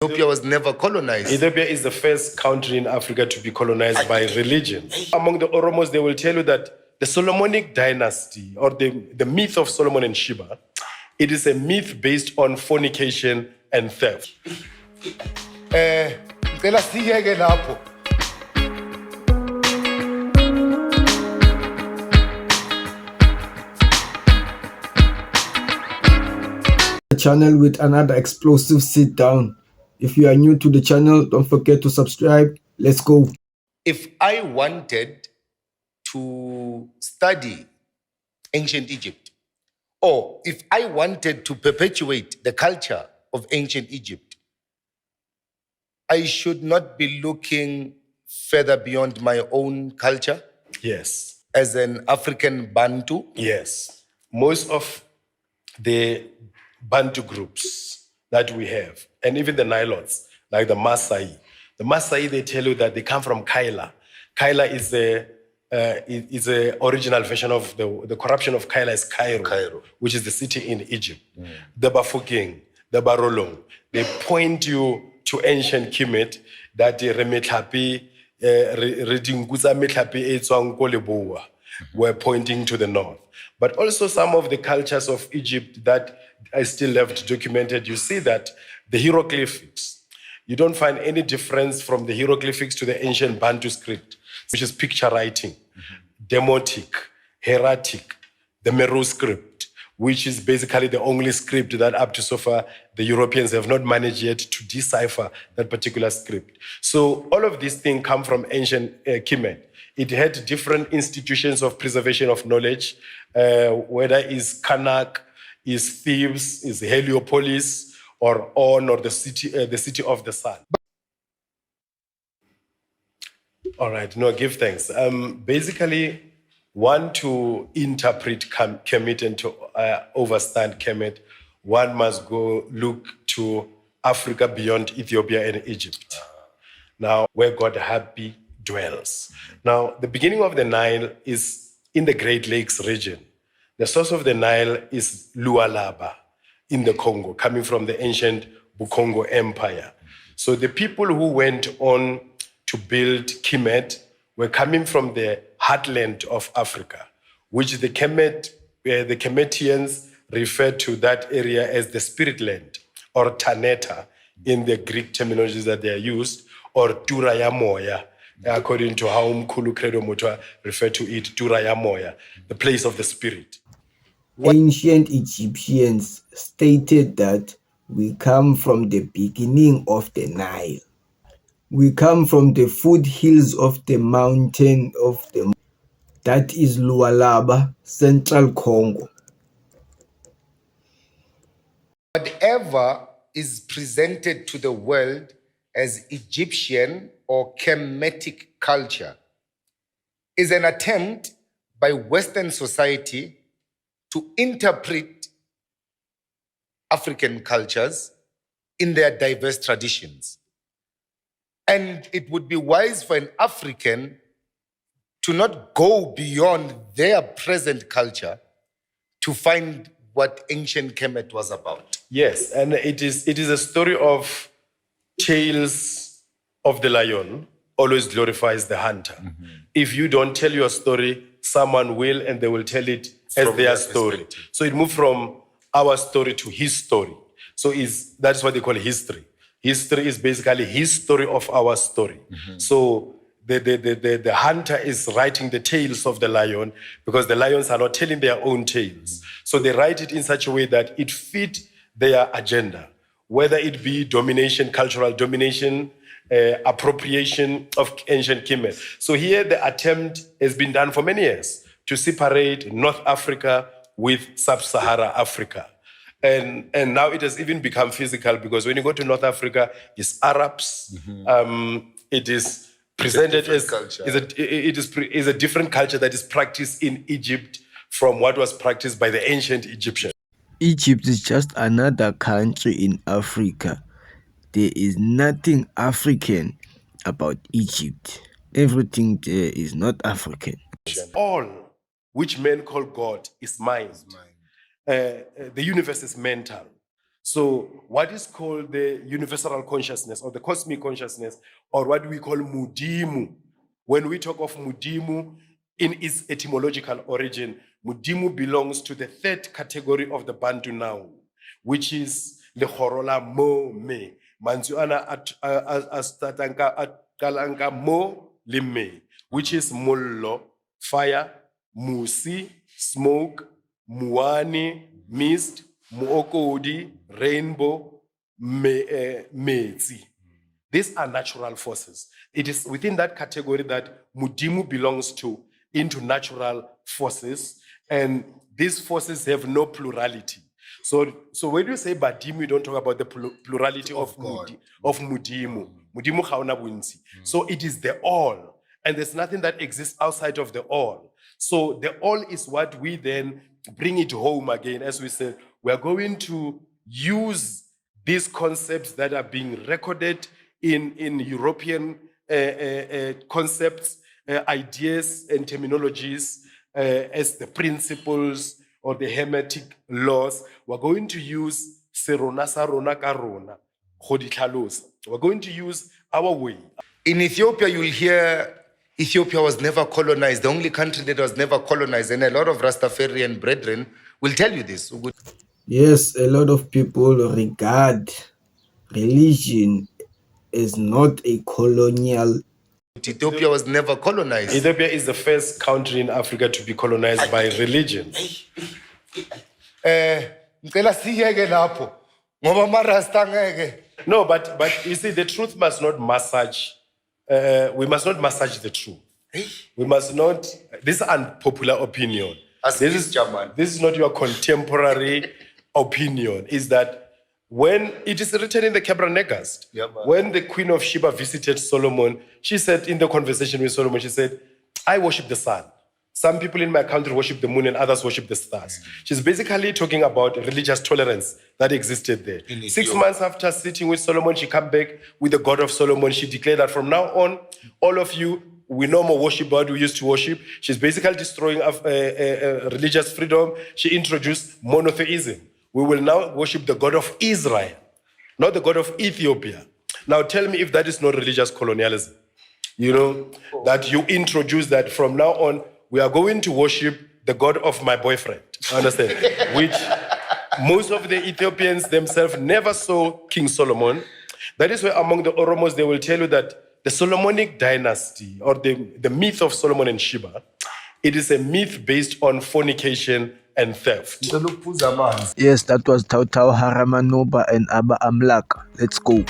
Ethiopia was never colonized. Ethiopia is the first country in Africa to be colonized by religion. Among the Oromos, they will tell you that the Solomonic dynasty, or the myth of Solomon and Sheba, it is a myth based on fornication and theft. Channel with another explosive sit down. If you are new to the channel, don't forget to subscribe. Let's go. If I wanted to study ancient Egypt, or if I wanted to perpetuate the culture of ancient Egypt, I should not be looking further beyond my own culture. Yes. As an African Bantu. Yes. Most of the Bantu groups that we have, and even the Nilotes, like the Maasai. The Maasai, they tell you that they come from Kaila. Kaila is the original version of the corruption of Kaila is Cairo, which is the city in Egypt. The Bafokeng, the Barolong, they point you to ancient Kemet that were pointing to the north. But also some of the cultures of Egypt that are still left documented, you see that the hieroglyphics, you don't find any difference from the hieroglyphics to the ancient Bantu script, which is picture writing, Demotic, Hieratic, the Meru script, which is basically the only script that up to so far the Europeans have not managed yet to decipher that particular script. So all of these things come from ancient Kemet. It had different institutions of preservation of knowledge, whether it's Karnak, is Thebes, is Heliopolis, or On, or the city of the sun. All right, no, give thanks. Basically, one to interpret Kemet and to overstand Kemet, one must go look to Africa beyond Ethiopia and Egypt. Now, where God happy dwells. Now, the beginning of the Nile is in the Great Lakes region. The source of the Nile is Lualaba in the Congo, coming from the ancient Bukongo Empire. So the people who went on to build Kemet were coming from the heartland of Africa, which the Kemetians referred to that area as the spirit land, or Taneta in the Greek terminologies that they are used, or Turaya Moya, according to how Mkulu Credo Mutwa referred to it, Turaya Moya, the place of the spirit. Ancient Egyptians stated that we come from the beginning of the Nile. We come from the foothills of the mountain that is Lualaba, Central Congo. Whatever is presented to the world as Egyptian or Kemetic culture is an attempt by Western society to interpret African cultures in their diverse traditions. And it would be wise for an African to not go beyond their present culture to find what ancient Kemet was about. Yes, and it is a story of tales of the lion always glorifies the hunter. If you don't tell your story, someone will, and they will tell it as their story. So it moved from our story to his story. So that's what they call history. History is basically his story of our story. So the hunter is writing the tales of the lion because the lions are not telling their own tales. So they write it in such a way that it fit their agenda, whether it be domination, cultural domination, appropriation of ancient Kemet. So here the attempt has been done for many years to separate North Africa with Sub-Sahara Africa. And now it has even become physical because when you go to North Africa, it's Arabs. It is presented as is a different culture that is practiced in Egypt from what was practiced by the ancient Egyptians. Egypt is just another country in Africa. There is nothing African about Egypt. Everything there is not African. All which men call God is mind. The universe is mental. So what is called the universal consciousness or the cosmic consciousness, or what we call Mudimu. When we talk of Mudimu in its etymological origin, Mudimu belongs to the third category of the Bantu noun, which is the Horola Mo Me. Manzuana Kalanka Mo Lime, which is Mullo, fire, Musi, smoke, Muani, mist, Muokodi, rainbow, Metsi. These are natural forces. It is within that category that Mudimu belongs to, into natural forces, and these forces have no plurality. So when you say Badimu, you don't talk about the plurality of Mudimu. Mudimu hauna bunzi. So it is the all, and there's nothing that exists outside of the all. So the all is what we then bring it home again. As we said, we are going to use these concepts that are being recorded in European concepts, ideas and terminologies as the principles or the hermetic laws. We're going to use serona sa rona ka rona go di tlhalosa. We're going to use our way. In Ethiopia, you'll hear Ethiopia was never colonized, the only country that was never colonized. And a lot of Rastafarian brethren will tell you this. Yes, a lot of people regard religion as not a colonial. Ethiopia was never colonized. Ethiopia is the first country in Africa to be colonized by religion. No, but you see, the truth must not massage. We must not massage the truth. We must not. This is unpopular opinion. This is not your contemporary opinion. Is that when it is written in the Kebra when the Queen of Sheba visited Solomon, she said in the conversation with Solomon, she said, "I worship the sun. Some people in my country worship the moon and others worship the stars." She's basically talking about religious tolerance that existed there. 6 months after sitting with Solomon, she came back with the God of Solomon. She declared that from now on, all of you, we no more worship God we used to worship. She's basically destroying religious freedom. She introduced monotheism. We will now worship the God of Israel, not the God of Ethiopia. Now tell me if that is not religious colonialism. You know, that you introduce that from now on, we are going to worship the God of my boyfriend. Understand? Which most of the Ethiopians themselves never saw King Solomon. That is why among the Oromos, they will tell you that the Solomonic dynasty, or the myth of Solomon and Sheba, it is a myth based on fornication and theft. Yes, that was Thau, Haramanuba, and Abba Amlak. Let's go.